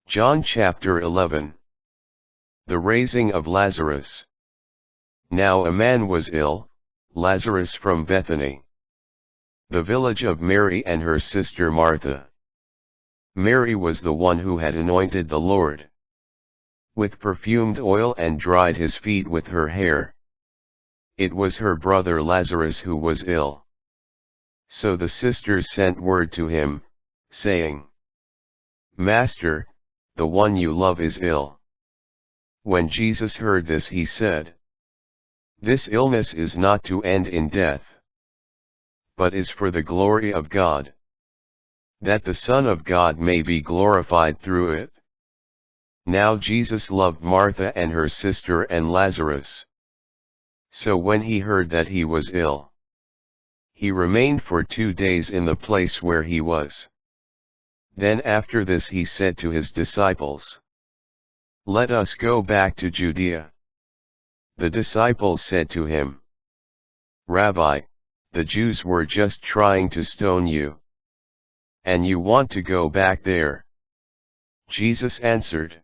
John chapter 11. The raising of Lazarus. Now a man was ill, Lazarus from Bethany, the village of Mary and her sister Martha. Mary was the one who had anointed the Lord with perfumed oil and dried his feet with her hair. It was her brother Lazarus who was ill. So the sisters sent word to him, saying, "Master, the one you love is ill." When Jesus heard this, he said, "This illness is not to end in death, but is for the glory of God, that the Son of God may be glorified through it." Now Jesus loved Martha and her sister and Lazarus. So when he heard that he was ill, he remained for 2 days in the place where he was. Then after this he said to his disciples, "Let us go back to Judea." The disciples said to him, "Rabbi, the Jews were just trying to stone you, and you want to go back there?" Jesus answered,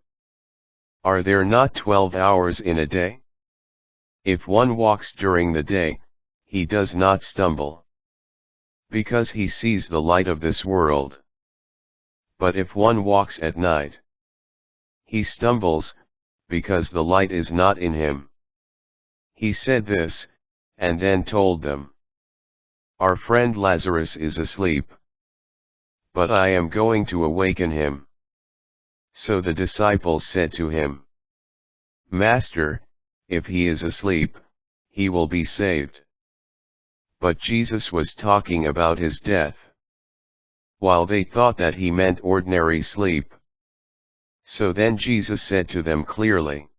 "Are there not 12 hours in a day? If one walks during the day, he does not stumble, because he sees the light of this world. But if one walks at night, he stumbles, because the light is not in him." He said this, and then told them, "Our friend Lazarus is asleep, but I am going to awaken him." So the disciples said to him, "Master, if he is asleep, he will be saved." But Jesus was talking about his death, while they thought that he meant ordinary sleep. So then Jesus said to them clearly,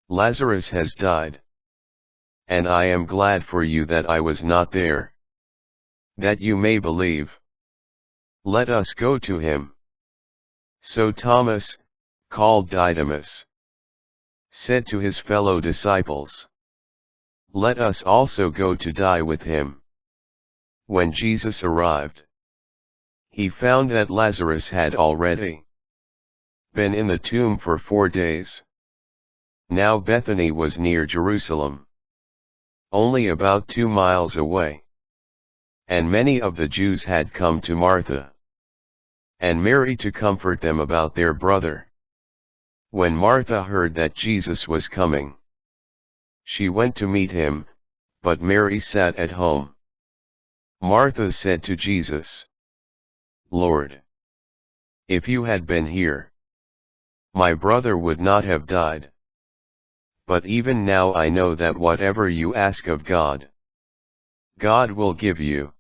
"Lazarus has died. And I am glad for you that I was not there, that you may believe. Let us go to him." So Thomas, called Didymus, said to his fellow disciples, "Let us also go to die with him." When Jesus arrived, he found that Lazarus had already been in the tomb for 4 days. Now Bethany was near Jerusalem, only about 2 miles away. And many of the Jews had come to Martha and Mary to comfort them about their brother. When Martha heard that Jesus was coming, she went to meet him, but Mary sat at home. Martha said to Jesus, "Lord, if you had been here, my brother would not have died. But even now I know that whatever you ask of God, God will give you."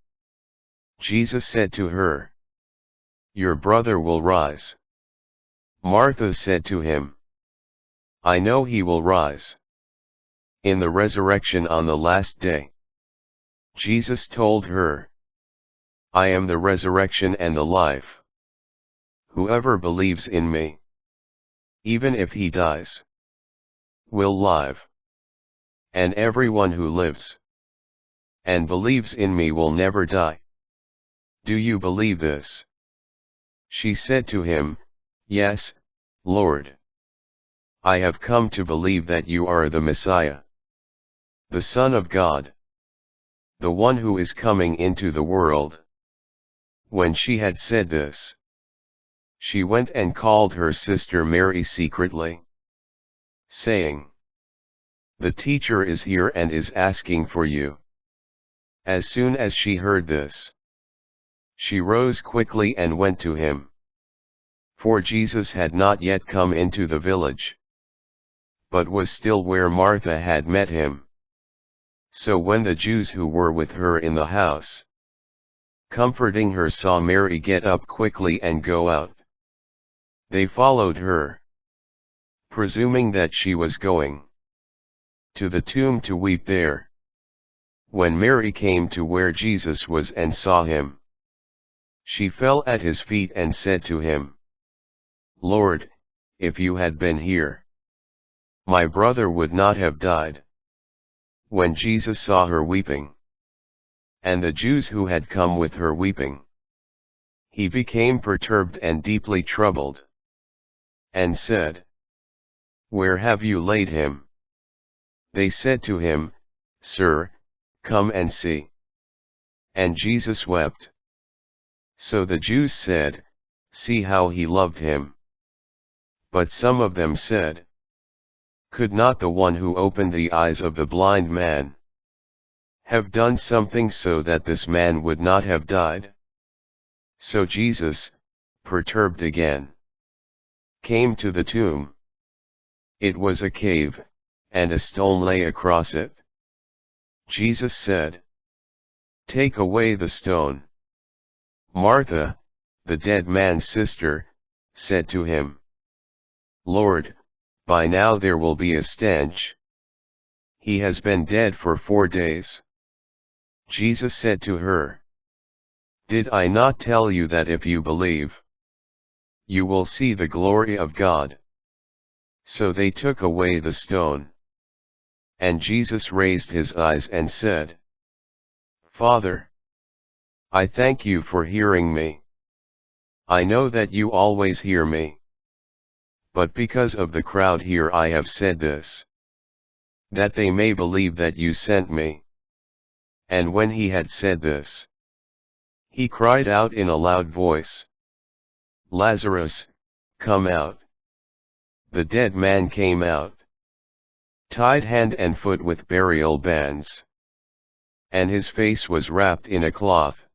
Jesus said to her, "Your brother will rise." Martha said to him, "I know he will rise in the resurrection on the last day." Jesus told her, "I am the resurrection and the life. Whoever believes in me, even if he dies, will live. And everyone who lives and believes in me will never die. Do you believe this?" She said to him, "Yes, Lord. I have come to believe that you are the Messiah, the Son of God, the one who is coming into the world." When she had said this, she went and called her sister Mary secretly, saying, "The teacher is here and is asking for you." As soon as she heard this, she rose quickly and went to him. For Jesus had not yet come into the village, but was still where Martha had met him. So when the Jews who were with her in the house, comforting her, saw Mary get up quickly and go out, they followed her, presuming that she was going to the tomb to weep there. When Mary came to where Jesus was and saw him, she fell at his feet and said to him, "Lord, if you had been here, my brother would not have died." When Jesus saw her weeping, and the Jews who had come with her weeping, he became perturbed and deeply troubled. and said, "Where have you laid him?" They said to him, "Sir, come and see." And Jesus wept. So the Jews said, "See how he loved him." But some of them said, "Could not the one who opened the eyes of the blind man have done something so that this man would not have died?" So Jesus, perturbed again, came to the tomb. It was a cave, and a stone lay across it. Jesus said, "Take away the stone." Martha, the dead man's sister, said to him, "Lord, by now there will be a stench. He has been dead for 4 days." Jesus said to her, "Did I not tell you that if you believe, you will see the glory of God?" So they took away the stone. And Jesus raised his eyes and said, "Father, I thank you for hearing me. I know that you always hear me. But because of the crowd here I have said this, that they may believe that you sent me." And when he had said this, he cried out in a loud voice, "Lazarus, come out." The dead man came out, tied hand and foot with burial bands, and his face was wrapped in a cloth.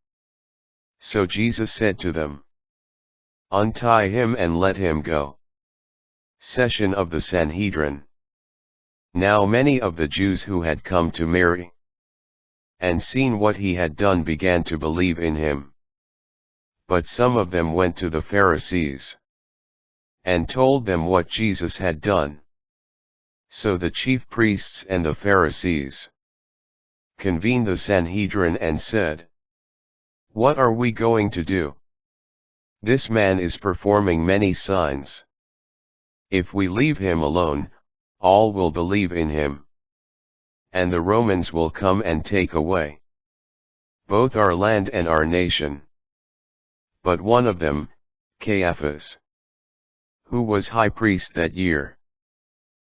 So Jesus said to them, "Untie him and let him go." Session of the Sanhedrin. Now many of the Jews who had come to Mary and seen what he had done began to believe in him. But some of them went to the Pharisees and told them what Jesus had done. So the chief priests and the Pharisees convened the Sanhedrin and said, "What are we going to do? This man is performing many signs. If we leave him alone, all will believe in him. And the Romans will come and take away both our land and our nation." But one of them, Caiaphas, who was high priest that year,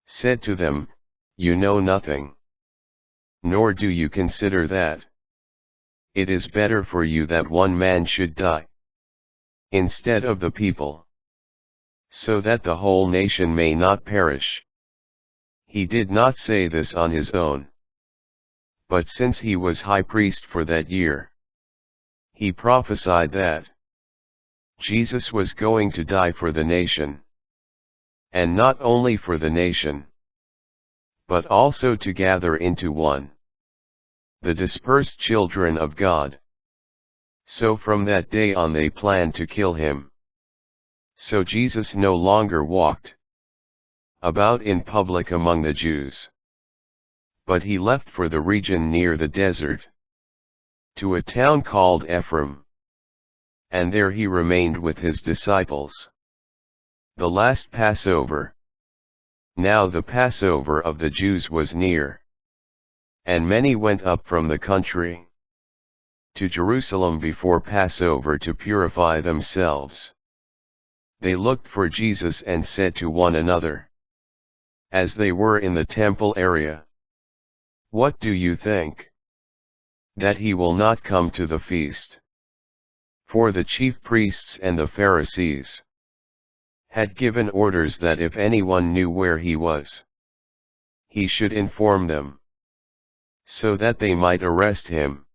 said to them, "You know nothing, nor do you consider that it is better for you that one man should die instead of the people, so that the whole nation may not perish." He did not say this on his own, but since he was high priest for that year, he prophesied that Jesus was going to die for the nation, and not only for the nation, but also to gather into one the dispersed children of God. So from that day on they planned to kill him. So Jesus no longer walked about in public among the Jews, but he left for the region near the desert, to a town called Ephraim, and there he remained with his disciples. The last Passover. Now the Passover of the Jews was near, and many went up from the country to Jerusalem before Passover to purify themselves. They looked for Jesus and said to one another, as they were in the temple area, "What do you think? That he will not come to the feast?" For the chief priests and the Pharisees had given orders that if anyone knew where he was, he should inform them, so that they might arrest him.